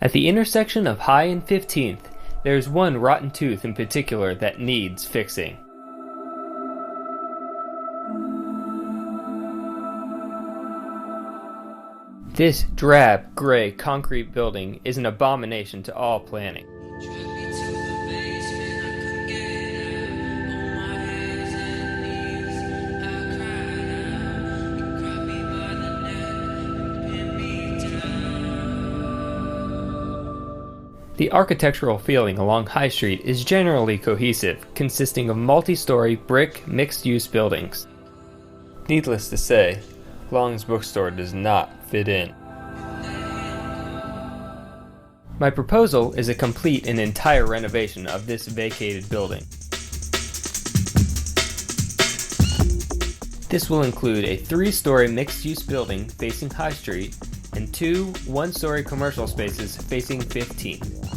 At the intersection of High and 15th, there's one rotten tooth in particular that needs fixing. This drab, gray concrete building is an abomination to all planning. The architectural feeling along High Street is generally cohesive, consisting of multi-story brick mixed-use buildings. Needless to say, Long's bookstore does not fit in. My proposal is a complete and entire renovation of this vacated building. This will include a 3-story mixed-use building facing High Street and 2 1-story commercial spaces facing 15th.